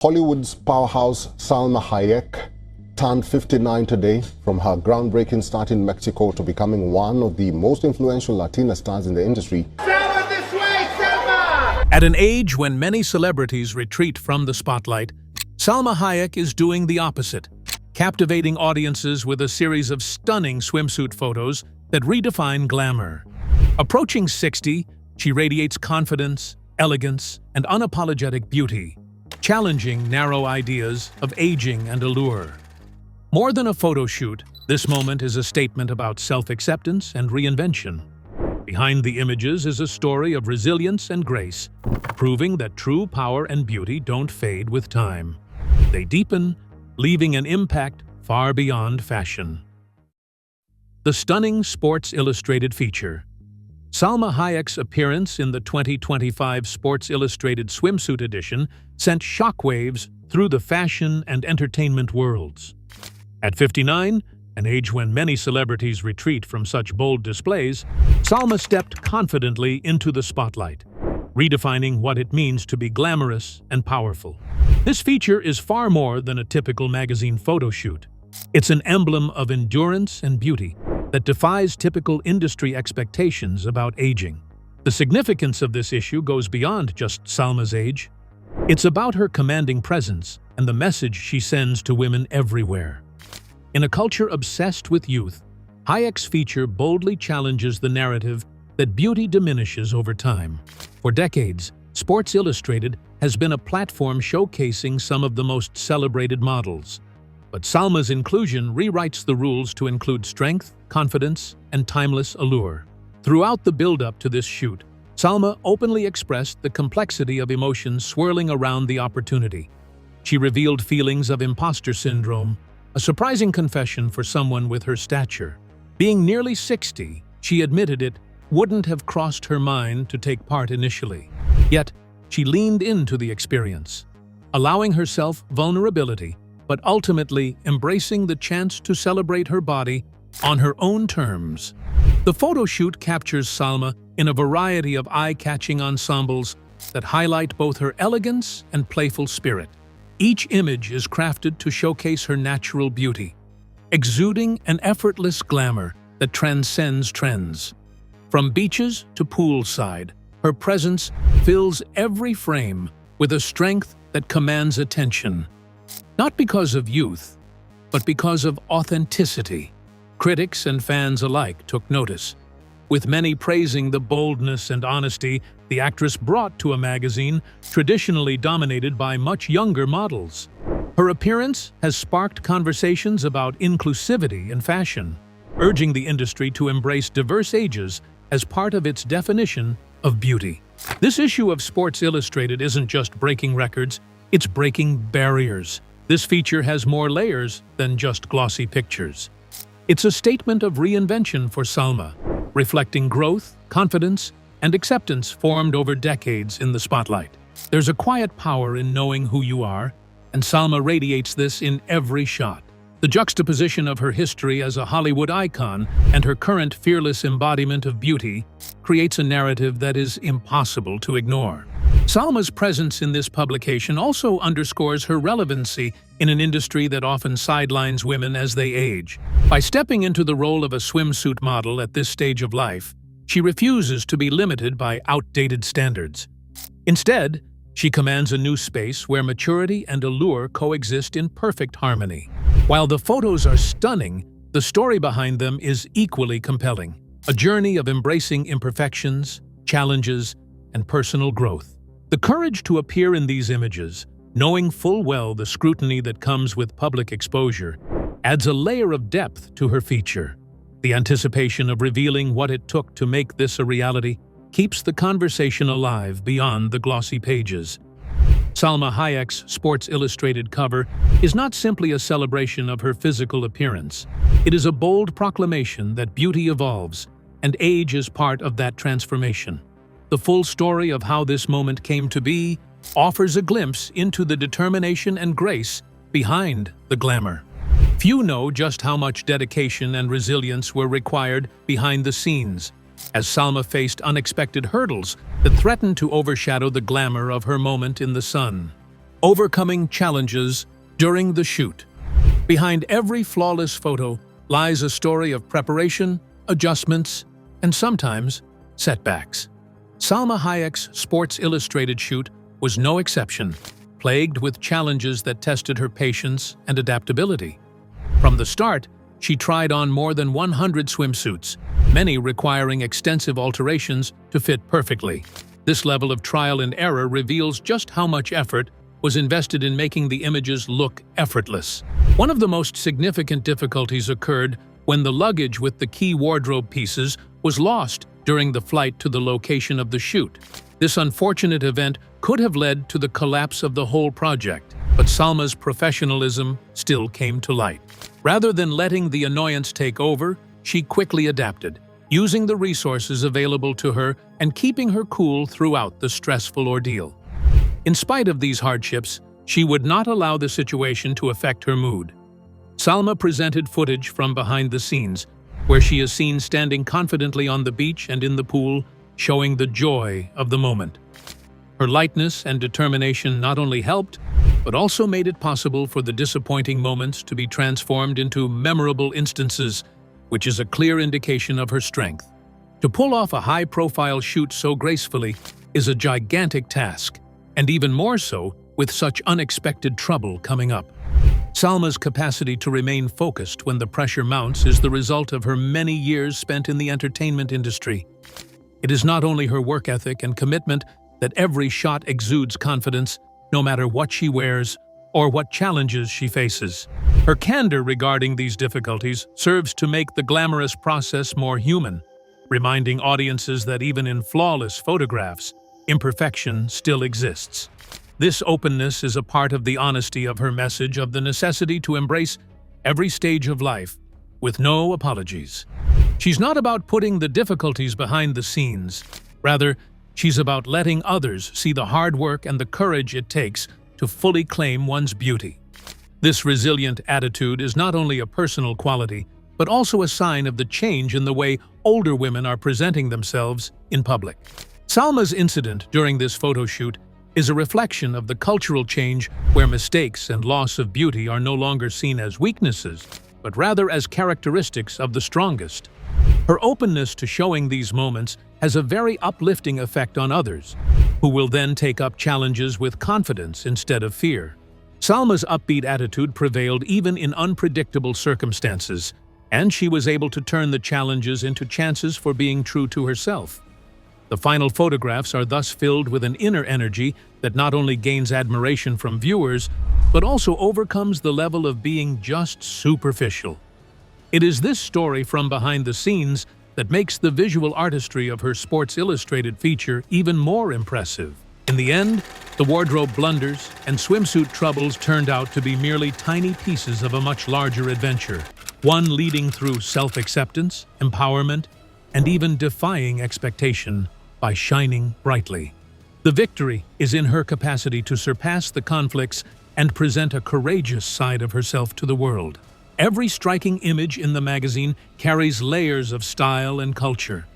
Hollywood's powerhouse Salma Hayek turned 59 today, from her groundbreaking start in Mexico to becoming one of the most influential Latina stars in the industry. Selma, this way, Selma! At an age when many celebrities retreat from the spotlight, Salma Hayek is doing the opposite, captivating audiences with a series of stunning swimsuit photos that redefine glamour. Approaching 60, she radiates confidence, elegance, and unapologetic beauty, challenging narrow ideas of aging and allure. More than a photo shoot, this moment is a statement about self-acceptance and reinvention. Behind the images is a story of resilience and grace, proving that true power and beauty don't fade with time. They deepen, leaving an impact far beyond fashion. The stunning Sports Illustrated feature. Salma Hayek's appearance in the 2025 Sports Illustrated swimsuit edition sent shockwaves through the fashion and entertainment worlds. At 59, an age when many celebrities retreat from such bold displays, Salma stepped confidently into the spotlight, redefining what it means to be glamorous and powerful. This feature is far more than a typical magazine photo shoot. It's an emblem of endurance and beauty that defies typical industry expectations about aging. The significance of this issue goes beyond just Salma's age. It's about her commanding presence and the message she sends to women everywhere. In a culture obsessed with youth, Hayek's feature boldly challenges the narrative that beauty diminishes over time. For decades, Sports Illustrated has been a platform showcasing some of the most celebrated models. But Salma's inclusion rewrites the rules to include strength, confidence, and timeless allure. Throughout the build-up to this shoot, Salma openly expressed the complexity of emotions swirling around the opportunity. She revealed feelings of imposter syndrome, a surprising confession for someone with her stature. Being nearly 60, she admitted it wouldn't have crossed her mind to take part initially. Yet, she leaned into the experience, allowing herself vulnerability, but ultimately embracing the chance to celebrate her body on her own terms. The photo shoot captures Salma in a variety of eye-catching ensembles that highlight both her elegance and playful spirit. Each image is crafted to showcase her natural beauty, exuding an effortless glamour that transcends trends. From beaches to poolside, her presence fills every frame with a strength that commands attention. Not because of youth, but because of authenticity. Critics and fans alike took notice, with many praising the boldness and honesty the actress brought to a magazine traditionally dominated by much younger models. Her appearance has sparked conversations about inclusivity in fashion, urging the industry to embrace diverse ages as part of its definition of beauty. This issue of Sports Illustrated isn't just breaking records, it's breaking barriers. This feature has more layers than just glossy pictures. It's a statement of reinvention for Salma, reflecting growth, confidence, and acceptance formed over decades in the spotlight. There's a quiet power in knowing who you are, and Salma radiates this in every shot. The juxtaposition of her history as a Hollywood icon and her current fearless embodiment of beauty creates a narrative that is impossible to ignore. Salma's presence in this publication also underscores her relevancy in an industry that often sidelines women as they age. By stepping into the role of a swimsuit model at this stage of life, she refuses to be limited by outdated standards. Instead, she commands a new space where maturity and allure coexist in perfect harmony. While the photos are stunning, the story behind them is equally compelling. A journey of embracing imperfections, challenges, and personal growth. The courage to appear in these images, knowing full well the scrutiny that comes with public exposure, adds a layer of depth to her feature. The anticipation of revealing what it took to make this a reality keeps the conversation alive beyond the glossy pages. Salma Hayek's Sports Illustrated cover is not simply a celebration of her physical appearance. It is a bold proclamation that beauty evolves, and age is part of that transformation. The full story of how this moment came to be offers a glimpse into the determination and grace behind the glamour. Few know just how much dedication and resilience were required behind the scenes, as Salma faced unexpected hurdles that threatened to overshadow the glamour of her moment in the sun. overcoming challenges during the shoot. Behind every flawless photo lies a story of preparation, adjustments, and sometimes setbacks. Salma Hayek's Sports Illustrated shoot was no exception, plagued with challenges that tested her patience and adaptability. From the start, she tried on more than 100 swimsuits, many requiring extensive alterations to fit perfectly. This level of trial and error reveals just how much effort was invested in making the images look effortless. One of the most significant difficulties occurred when the luggage with the key wardrobe pieces was lost during the flight to the location of the shoot. This unfortunate event could have led to the collapse of the whole project, but Salma's professionalism still came to light. Rather than letting the annoyance take over, she quickly adapted, using the resources available to her and keeping her cool throughout the stressful ordeal. In spite of these hardships, she would not allow the situation to affect her mood. Salma presented footage from behind the scenes, where she is seen standing confidently on the beach and in the pool, showing the joy of the moment. Her lightness and determination not only helped, but also made it possible for the disappointing moments to be transformed into memorable instances, which is a clear indication of her strength. To pull off a high-profile shoot so gracefully is a gigantic task, and even more so with such unexpected trouble coming up. Salma's capacity to remain focused when the pressure mounts is the result of her many years spent in the entertainment industry. It is not only her work ethic and commitment that every shot exudes confidence, no matter what she wears or what challenges she faces. Her candor regarding these difficulties serves to make the glamorous process more human, reminding audiences that even in flawless photographs, imperfection still exists. This openness is a part of the honesty of her message of the necessity to embrace every stage of life with no apologies. She's not about putting the difficulties behind the scenes. Rather, she's about letting others see the hard work and the courage it takes to fully claim one's beauty. This resilient attitude is not only a personal quality, but also a sign of the change in the way older women are presenting themselves in public. Salma's incident during this photo shoot is a reflection of the cultural change where mistakes and loss of beauty are no longer seen as weaknesses, but rather as characteristics of the strongest. Her openness to showing these moments has a very uplifting effect on others, who will then take up challenges with confidence instead of fear. Salma's upbeat attitude prevailed even in unpredictable circumstances, and she was able to turn the challenges into chances for being true to herself. The final photographs are thus filled with an inner energy that not only gains admiration from viewers, but also overcomes the level of being just superficial. It is this story from behind the scenes that makes the visual artistry of her Sports Illustrated feature even more impressive. In the end, the wardrobe blunders and swimsuit troubles turned out to be merely tiny pieces of a much larger adventure, one leading through self-acceptance, empowerment, and even defying expectation by shining brightly. The victory is in her capacity to surpass the conflicts and present a courageous side of herself to the world. Every striking image in the magazine carries layers of style and culture,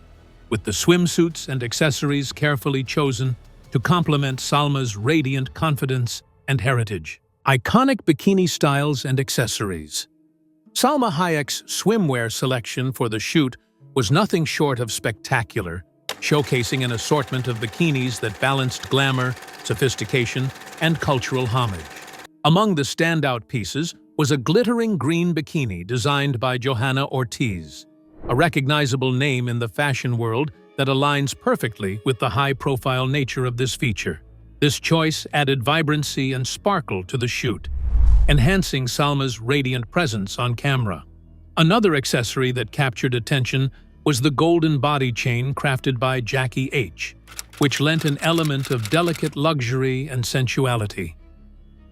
with the swimsuits and accessories carefully chosen to complement Salma's radiant confidence and heritage. Iconic bikini styles and accessories. Salma Hayek's swimwear selection for the shoot was nothing short of spectacular, showcasing an assortment of bikinis that balanced glamour, sophistication, and cultural homage. Among the standout pieces was a glittering green bikini designed by Johanna Ortiz, a recognizable name in the fashion world that aligns perfectly with the high-profile nature of this feature. This choice added vibrancy and sparkle to the shoot, enhancing Salma's radiant presence on camera. Another accessory that captured attention was the golden body chain crafted by Jackie H, which lent an element of delicate luxury and sensuality.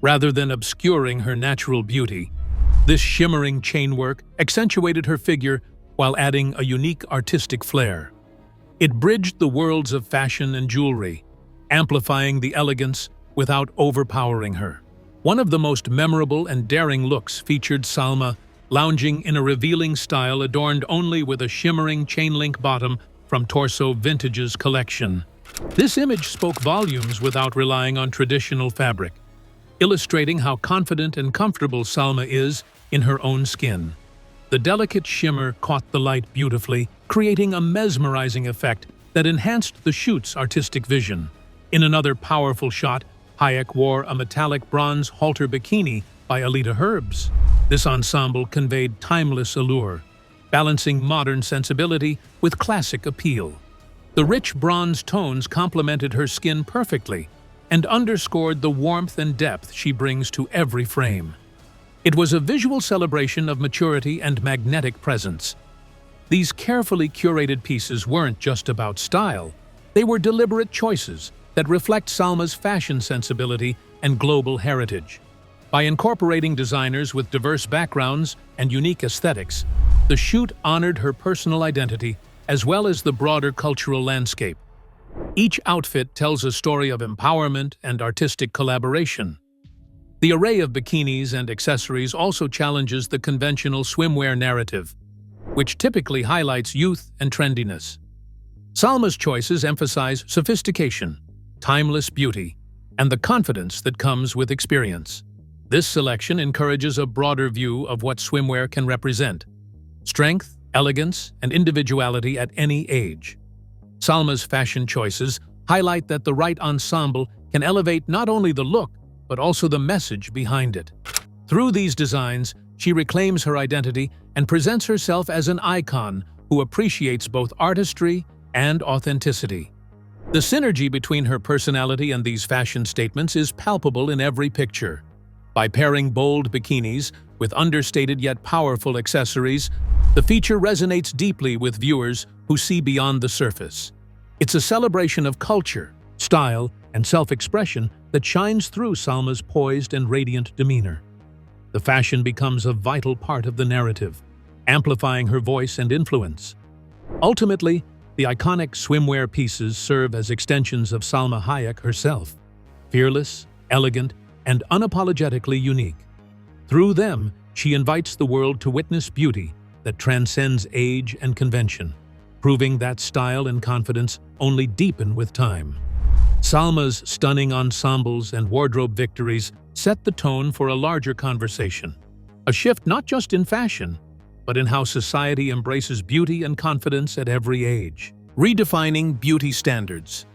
Rather than obscuring her natural beauty, this shimmering chainwork accentuated her figure while adding a unique artistic flair. It bridged the worlds of fashion and jewelry, amplifying the elegance without overpowering her. One of the most memorable and daring looks featured Salma lounging in a revealing style adorned only with a shimmering chain-link bottom from Torso Vintage's collection. This image spoke volumes without relying on traditional fabric, illustrating how confident and comfortable Salma is in her own skin. The delicate shimmer caught the light beautifully, creating a mesmerizing effect that enhanced the shoot's artistic vision. In another powerful shot, Hayek wore a metallic bronze halter bikini by Alita Herbs. This ensemble conveyed timeless allure, balancing modern sensibility with classic appeal. The rich bronze tones complemented her skin perfectly and underscored the warmth and depth she brings to every frame. It was a visual celebration of maturity and magnetic presence. These carefully curated pieces weren't just about style, they were deliberate choices that reflect Salma's fashion sensibility and global heritage. By incorporating designers with diverse backgrounds and unique aesthetics, the shoot honored her personal identity as well as the broader cultural landscape. Each outfit tells a story of empowerment and artistic collaboration. The array of bikinis and accessories also challenges the conventional swimwear narrative, which typically highlights youth and trendiness. Salma's choices emphasize sophistication, timeless beauty, and the confidence that comes with experience. This selection encourages a broader view of what swimwear can represent: strength, elegance, and individuality at any age. Salma's fashion choices highlight that the right ensemble can elevate not only the look, but also the message behind it. Through these designs, she reclaims her identity and presents herself as an icon who appreciates both artistry and authenticity. The synergy between her personality and these fashion statements is palpable in every picture. By pairing bold bikinis with understated yet powerful accessories, the feature resonates deeply with viewers who see beyond the surface. It's a celebration of culture, style, and self-expression that shines through Salma's poised and radiant demeanor. The fashion becomes a vital part of the narrative, amplifying her voice and influence. Ultimately, the iconic swimwear pieces serve as extensions of Salma Hayek herself, fearless, elegant, and unapologetically unique. Through them, she invites the world to witness beauty that transcends age and convention, proving that style and confidence only deepen with time. Salma's stunning ensembles and wardrobe victories set the tone for a larger conversation, a shift not just in fashion, but in how society embraces beauty and confidence at every age. Redefining beauty standards.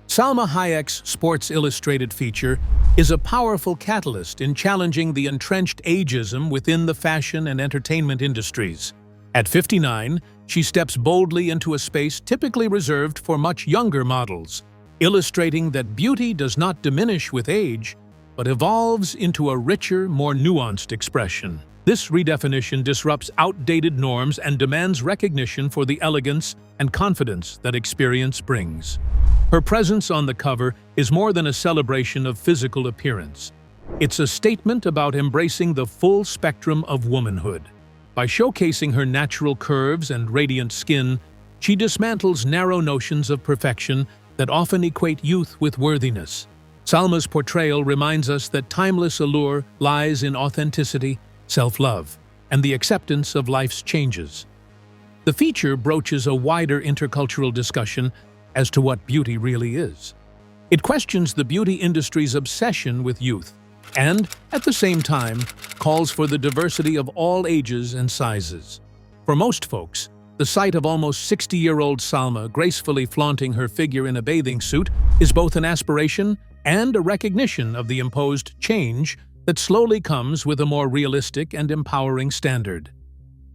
Salma Hayek's Sports Illustrated feature is a powerful catalyst in challenging the entrenched ageism within the fashion and entertainment industries. At 59, she steps boldly into a space typically reserved for much younger models, illustrating that beauty does not diminish with age, but evolves into a richer, more nuanced expression. This redefinition disrupts outdated norms and demands recognition for the elegance and confidence that experience brings. Her presence on the cover is more than a celebration of physical appearance. It's a statement about embracing the full spectrum of womanhood. By showcasing her natural curves and radiant skin, she dismantles narrow notions of perfection that often equate youth with worthiness. Salma's portrayal reminds us that timeless allure lies in authenticity, self-love, and the acceptance of life's changes. The feature broaches a wider intercultural discussion as to what beauty really is. It questions the beauty industry's obsession with youth and, at the same time, calls for the diversity of all ages and sizes. For most folks, the sight of almost 60-year-old Salma gracefully flaunting her figure in a bathing suit is both an aspiration and a recognition of the imposed change that slowly comes with a more realistic and empowering standard.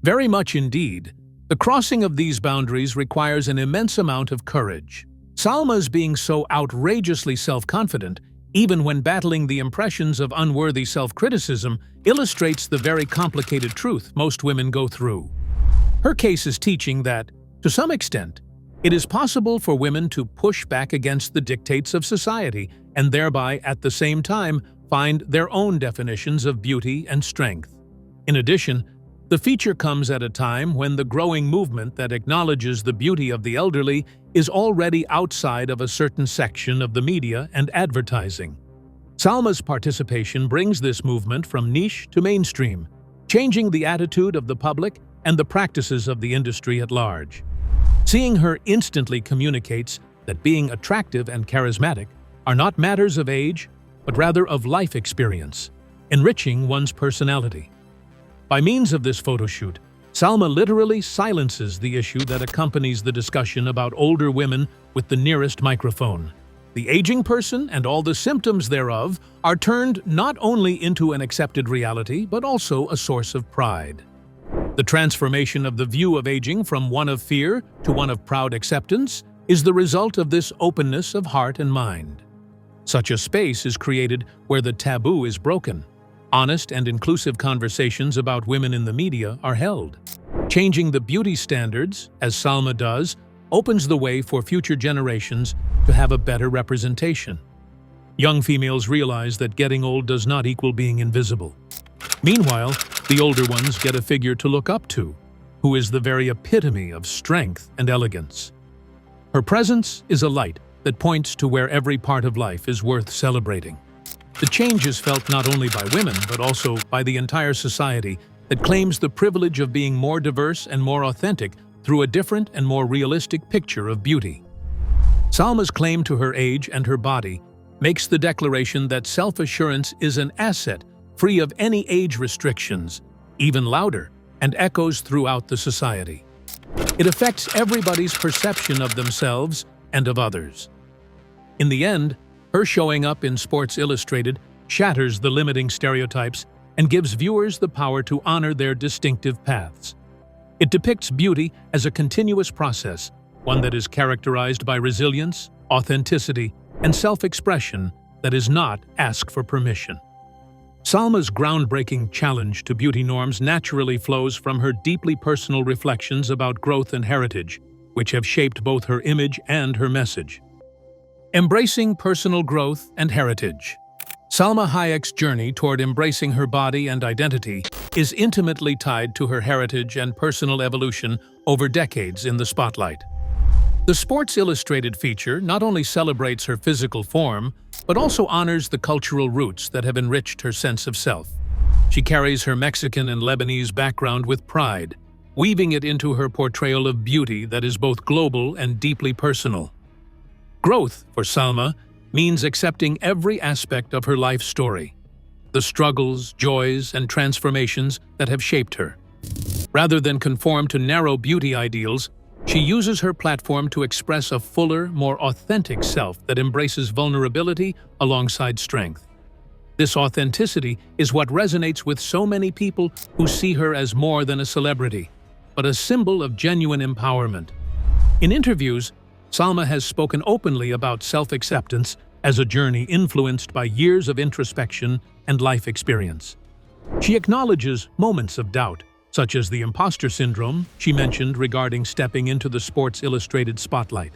Very much indeed, the crossing of these boundaries requires an immense amount of courage. Salma's being so outrageously self-confident, even when battling the impressions of unworthy self-criticism, illustrates the very complicated truth most women go through. Her case is teaching that, to some extent, it is possible for women to push back against the dictates of society and thereby, at the same time, find their own definitions of beauty and strength. In addition, the feature comes at a time when the growing movement that acknowledges the beauty of the elderly is already outside of a certain section of the media and advertising. Salma's participation brings this movement from niche to mainstream, changing the attitude of the public and the practices of the industry at large. Seeing her instantly communicates that being attractive and charismatic are not matters of age, but rather of life experience, enriching one's personality. By means of this photo shoot, Salma literally silences the issue that accompanies the discussion about older women with the nearest microphone. The aging person and all the symptoms thereof are turned not only into an accepted reality, but also a source of pride. The transformation of the view of aging from one of fear to one of proud acceptance is the result of this openness of heart and mind. Such a space is created where the taboo is broken. Honest and inclusive conversations about women in the media are held. Changing the beauty standards, as Salma does, opens the way for future generations to have a better representation. Young females realize that getting old does not equal being invisible. Meanwhile, the older ones get a figure to look up to, who is the very epitome of strength and elegance. Her presence is a light that points to where every part of life is worth celebrating. The change is felt not only by women, but also by the entire society that claims the privilege of being more diverse and more authentic through a different and more realistic picture of beauty. Salma's claim to her age and her body makes the declaration that self-assurance is an asset free of any age restrictions, even louder, and echoes throughout the society. It affects everybody's perception of themselves and of others. In the end, her showing up in Sports Illustrated shatters the limiting stereotypes and gives viewers the power to honor their distinctive paths. It depicts beauty as a continuous process, one that is characterized by resilience, authenticity, and self-expression that is not asked for permission. Salma's groundbreaking challenge to beauty norms naturally flows from her deeply personal reflections about growth and heritage, which have shaped both her image and her message. Embracing personal growth and heritage. Salma Hayek's journey toward embracing her body and identity is intimately tied to her heritage and personal evolution over decades in the spotlight. The Sports Illustrated feature not only celebrates her physical form, but also honors the cultural roots that have enriched her sense of self. She carries her Mexican and Lebanese background with pride, weaving it into her portrayal of beauty that is both global and deeply personal. Growth, for Salma, means accepting every aspect of her life story, the struggles, joys, and transformations that have shaped her. Rather than conform to narrow beauty ideals, she uses her platform to express a fuller, more authentic self that embraces vulnerability alongside strength. This authenticity is what resonates with so many people who see her as more than a celebrity, but a symbol of genuine empowerment. In interviews, Salma has spoken openly about self-acceptance as a journey influenced by years of introspection and life experience. She acknowledges moments of doubt, such as the imposter syndrome she mentioned regarding stepping into the Sports Illustrated spotlight.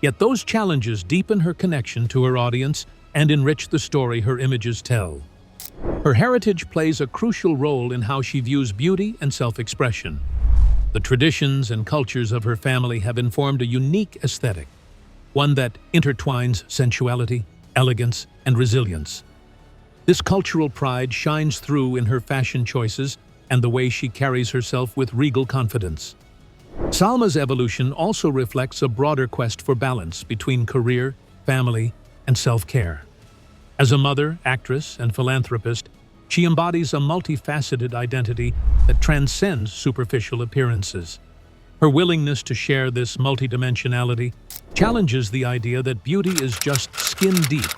Yet those challenges deepen her connection to her audience and enrich the story her images tell. Her heritage plays a crucial role in how she views beauty and self-expression. The traditions and cultures of her family have informed a unique aesthetic, one that intertwines sensuality, elegance, and resilience. This cultural pride shines through in her fashion choices and the way she carries herself with regal confidence. Salma's evolution also reflects a broader quest for balance between career, family, and self-care. As a mother, actress, and philanthropist, she embodies a multifaceted identity that transcends superficial appearances. Her willingness to share this multidimensionality challenges the idea that beauty is just skin-deep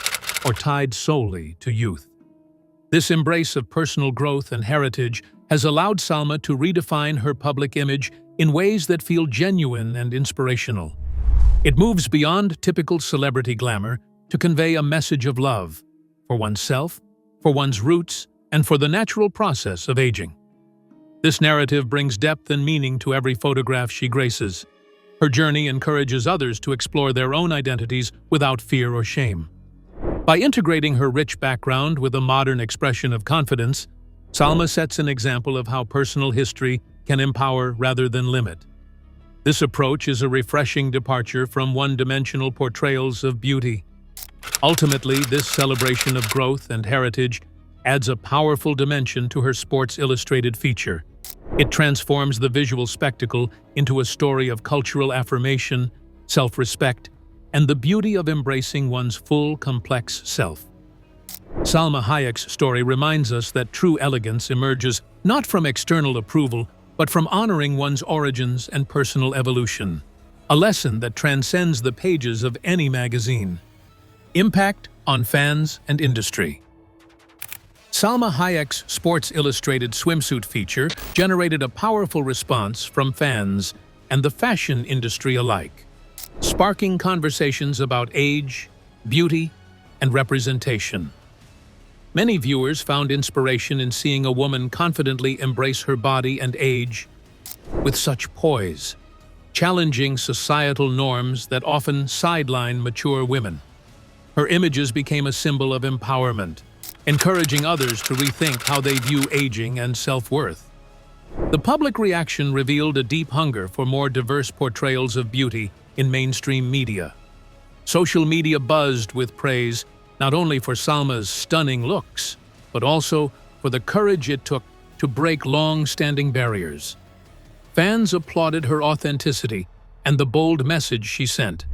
or tied solely to youth. This embrace of personal growth and heritage has allowed Salma to redefine her public image in ways that feel genuine and inspirational. It moves beyond typical celebrity glamour to convey a message of love for oneself, for one's roots, and for the natural process of aging. This narrative brings depth and meaning to every photograph she graces. Her journey encourages others to explore their own identities without fear or shame. By integrating her rich background with a modern expression of confidence, Salma sets an example of how personal history can empower rather than limit. This approach is a refreshing departure from one-dimensional portrayals of beauty. Ultimately, this celebration of growth and heritage adds a powerful dimension to her Sports Illustrated feature. It transforms the visual spectacle into a story of cultural affirmation, self-respect, and the beauty of embracing one's full, complex self. Salma Hayek's story reminds us that true elegance emerges not from external approval, but from honoring one's origins and personal evolution, a lesson that transcends the pages of any magazine. Impact on fans and industry. Salma Hayek's Sports Illustrated swimsuit feature generated a powerful response from fans and the fashion industry alike, sparking conversations about age, beauty, and representation. Many viewers found inspiration in seeing a woman confidently embrace her body and age with such poise, challenging societal norms that often sideline mature women. Her images became a symbol of empowerment, encouraging others to rethink how they view aging and self-worth. The public reaction revealed a deep hunger for more diverse portrayals of beauty in mainstream media. Social media buzzed with praise not only for Salma's stunning looks, but also for the courage it took to break long-standing barriers. Fans applauded her authenticity and the bold message she sent,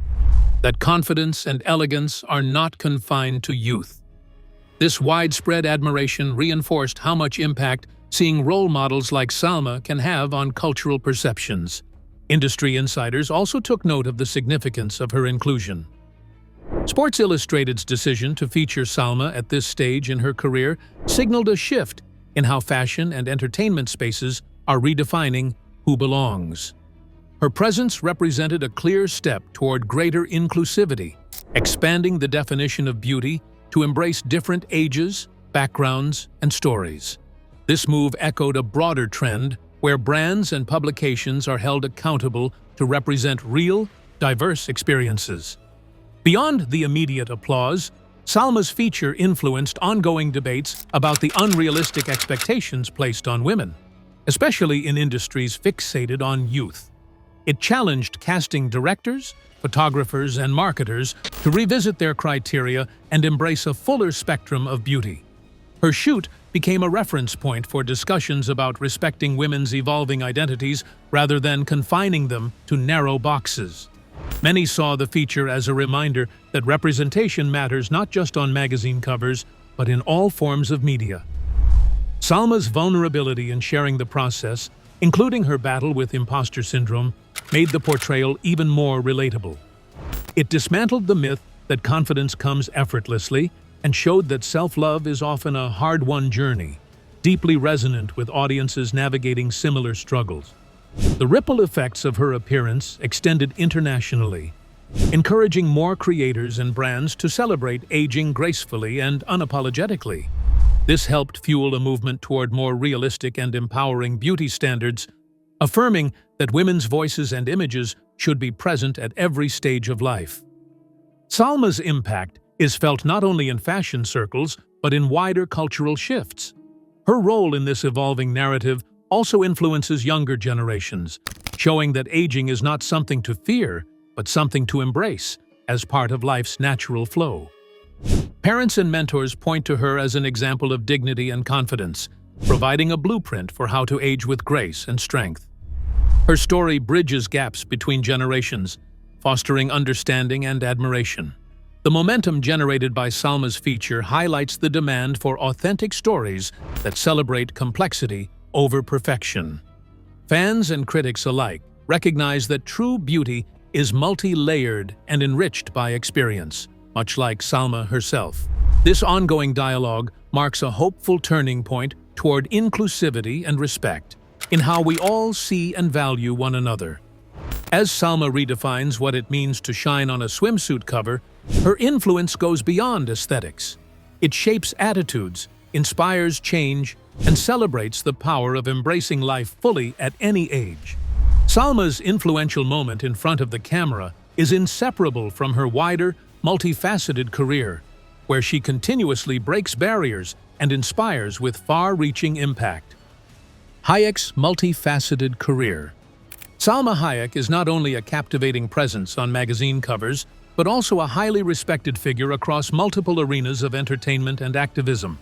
that confidence and elegance are not confined to youth. This widespread admiration reinforced how much impact seeing role models like Salma can have on cultural perceptions. Industry insiders also took note of the significance of her inclusion. Sports Illustrated's decision to feature Salma at this stage in her career signaled a shift in how fashion and entertainment spaces are redefining who belongs. Her presence represented a clear step toward greater inclusivity, expanding the definition of beauty to embrace different ages, backgrounds, and stories. This move echoed a broader trend where brands and publications are held accountable to represent real, diverse experiences. Beyond the immediate applause, Salma's feature influenced ongoing debates about the unrealistic expectations placed on women, especially in industries fixated on youth. It challenged casting directors, photographers, and marketers to revisit their criteria and embrace a fuller spectrum of beauty. Her shoot became a reference point for discussions about respecting women's evolving identities rather than confining them to narrow boxes. Many saw the feature as a reminder that representation matters not just on magazine covers, but in all forms of media. Salma's vulnerability in sharing the process, including her battle with imposter syndrome, made the portrayal even more relatable. It dismantled the myth that confidence comes effortlessly and showed that self-love is often a hard-won journey, deeply resonant with audiences navigating similar struggles. The ripple effects of her appearance extended internationally, encouraging more creators and brands to celebrate aging gracefully and unapologetically. This helped fuel a movement toward more realistic and empowering beauty standards, affirming that women's voices and images should be present at every stage of life. Salma's impact is felt not only in fashion circles, but in wider cultural shifts. Her role in this evolving narrative also influences younger generations, showing that aging is not something to fear, but something to embrace as part of life's natural flow. Parents and mentors point to her as an example of dignity and confidence, providing a blueprint for how to age with grace and strength. Her story bridges gaps between generations, fostering understanding and admiration. The momentum generated by Salma's feature highlights the demand for authentic stories that celebrate complexity over perfection. Fans and critics alike recognize that true beauty is multi-layered and enriched by experience, much like Salma herself. This ongoing dialogue marks a hopeful turning point toward inclusivity and respect in how we all see and value one another. As Salma redefines what it means to shine on a swimsuit cover, her influence goes beyond aesthetics. It shapes attitudes, inspires change, and celebrates the power of embracing life fully at any age. Salma's influential moment in front of the camera is inseparable from her wider, multifaceted career, where she continuously breaks barriers and inspires with far-reaching impact. Hayek's multifaceted career. Salma Hayek is not only a captivating presence on magazine covers, but also a highly respected figure across multiple arenas of entertainment and activism.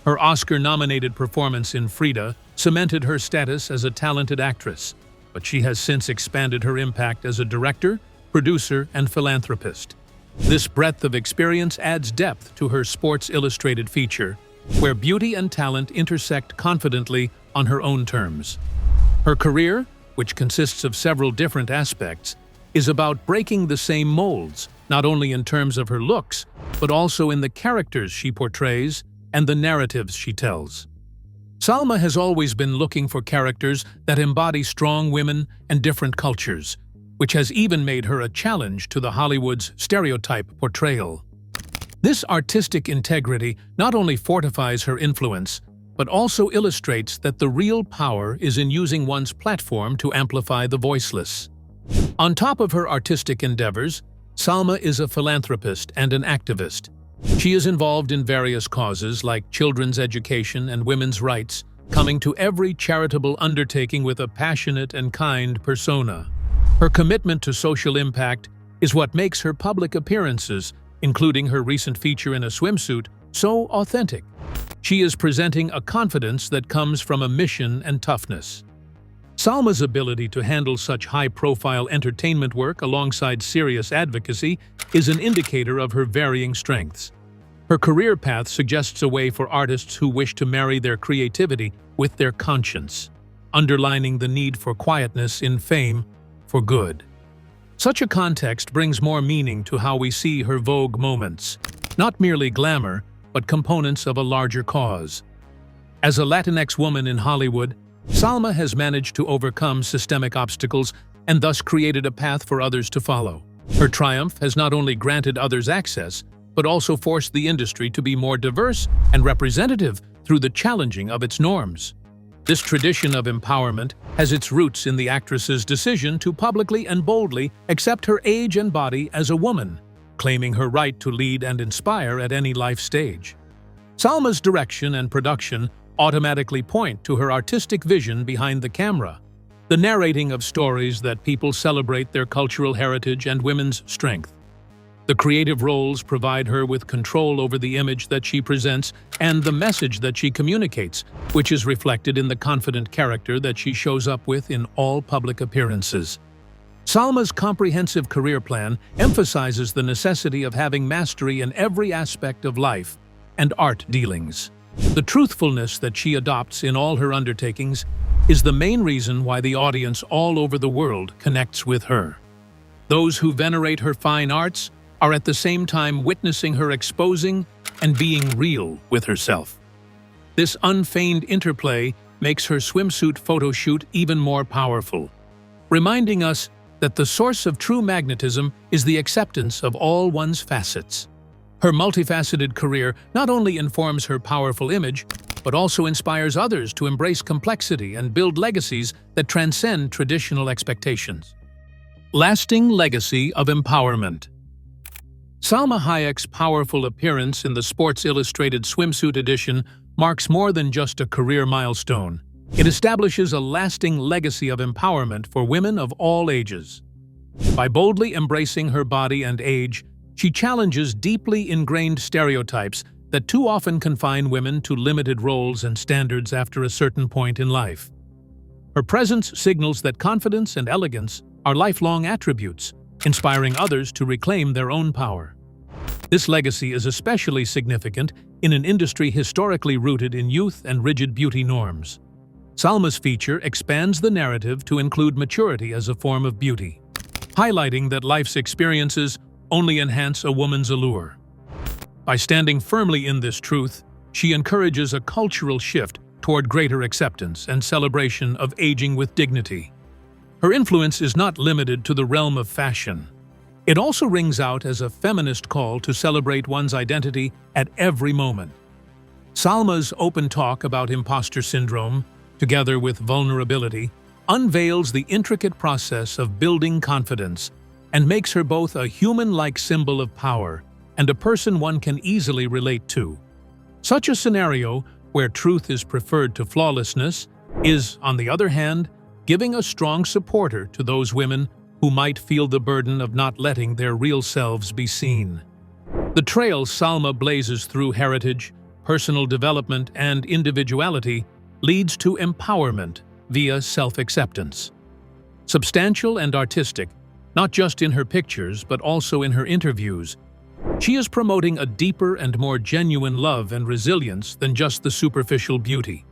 Her Oscar-nominated performance in Frida cemented her status as a talented actress, but she has since expanded her impact as a director, producer, and philanthropist. This breadth of experience adds depth to her Sports Illustrated feature, where beauty and talent intersect confidently on her own terms. Her career, which consists of several different aspects, is about breaking the same molds, not only in terms of her looks, but also in the characters she portrays and the narratives she tells. Salma has always been looking for characters that embody strong women and different cultures, which has even made her a challenge to the Hollywood's stereotype portrayal. This artistic integrity not only fortifies her influence, but also illustrates that the real power is in using one's platform to amplify the voiceless. On top of her artistic endeavors, Salma is a philanthropist and an activist. She is involved in various causes like children's education and women's rights, coming to every charitable undertaking with a passionate and kind persona. Her commitment to social impact is what makes her public appearances, including her recent feature in a swimsuit, so authentic. She is presenting a confidence that comes from a mission and toughness. Salma's ability to handle such high-profile entertainment work alongside serious advocacy is an indicator of her varying strengths. Her career path suggests a way for artists who wish to marry their creativity with their conscience, underlining the need for quietness in fame for good. Such a context brings more meaning to how we see her Vogue moments, not merely glamour, but components of a larger cause. As a Latinx woman in Hollywood, Salma has managed to overcome systemic obstacles and thus created a path for others to follow. Her triumph has not only granted others access, but also forced the industry to be more diverse and representative through the challenging of its norms. This tradition of empowerment has its roots in the actress's decision to publicly and boldly accept her age and body as a woman, claiming her right to lead and inspire at any life stage. Salma's direction and production automatically point to her artistic vision behind the camera, the narrating of stories that people celebrate their cultural heritage and women's strength. The creative roles provide her with control over the image that she presents and the message that she communicates, which is reflected in the confident character that she shows up with in all public appearances. Salma's comprehensive career plan emphasizes the necessity of having mastery in every aspect of life and art dealings. The truthfulness that she adopts in all her undertakings is the main reason why the audience all over the world connects with her. Those who venerate her fine arts are at the same time witnessing her exposing and being real with herself. This unfeigned interplay makes her swimsuit photo shoot even more powerful, reminding us that the source of true magnetism is the acceptance of all one's facets. Her multifaceted career not only informs her powerful image, but also inspires others to embrace complexity and build legacies that transcend traditional expectations. Lasting legacy of empowerment. Salma Hayek's powerful appearance in the Sports Illustrated swimsuit edition marks more than just a career milestone. It establishes a lasting legacy of empowerment for women of all ages. By boldly embracing her body and age, she challenges deeply ingrained stereotypes that too often confine women to limited roles and standards after a certain point in life. Her presence signals that confidence and elegance are lifelong attributes, inspiring others to reclaim their own power. This legacy is especially significant in an industry historically rooted in youth and rigid beauty norms. Salma's feature expands the narrative to include maturity as a form of beauty, highlighting that life's experiences only enhance a woman's allure. By standing firmly in this truth, she encourages a cultural shift toward greater acceptance and celebration of aging with dignity. Her influence is not limited to the realm of fashion. It also rings out as a feminist call to celebrate one's identity at every moment. Salma's open talk about imposter syndrome, together with vulnerability, unveils the intricate process of building confidence and makes her both a human-like symbol of power and a person one can easily relate to. Such a scenario, where truth is preferred to flawlessness, is, on the other hand, giving a strong supporter to those women who might feel the burden of not letting their real selves be seen. The trail Salma blazes through heritage, personal development, and individuality leads to empowerment via self-acceptance. Substantial and artistic, not just in her pictures but also in her interviews, She is promoting a deeper and more genuine love and resilience than just the superficial beauty.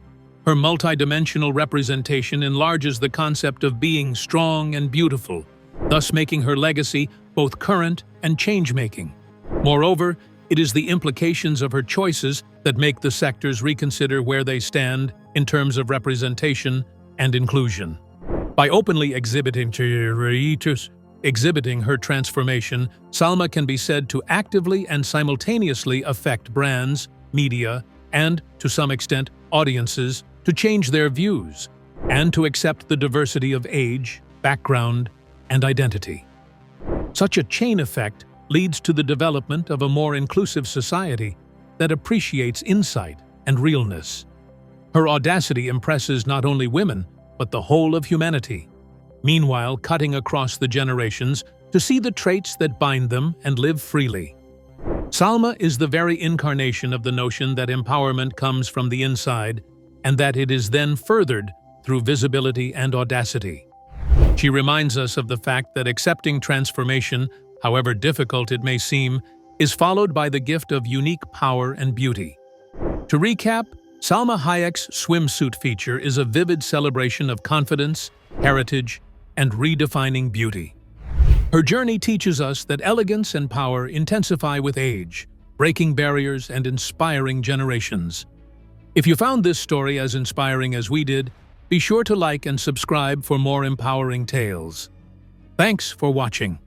Her multidimensional representation enlarges the concept of being strong and beautiful, thus making her legacy both current and change-making. Moreover, it is the implications of her choices that make the sectors reconsider where they stand in terms of representation and inclusion. By openly exhibiting her transformation, Salma can be said to actively and simultaneously affect brands, media, and, to some extent, audiences to change their views and to accept the diversity of age, background, and identity. Such a chain effect leads to the development of a more inclusive society that appreciates insight and realness. Her audacity impresses not only women, but the whole of humanity, meanwhile cutting across the generations to see the traits that bind them and live freely. Salma is the very incarnation of the notion that empowerment comes from the inside and that it is then furthered through visibility and audacity. She reminds us of the fact that accepting transformation, however difficult it may seem, is followed by the gift of unique power and beauty. To recap, Salma Hayek's swimsuit feature is a vivid celebration of confidence, heritage, and redefining beauty. Her journey teaches us that elegance and power intensify with age, breaking barriers and inspiring generations. If you found this story as inspiring as we did, be sure to like and subscribe for more empowering tales. Thanks for watching.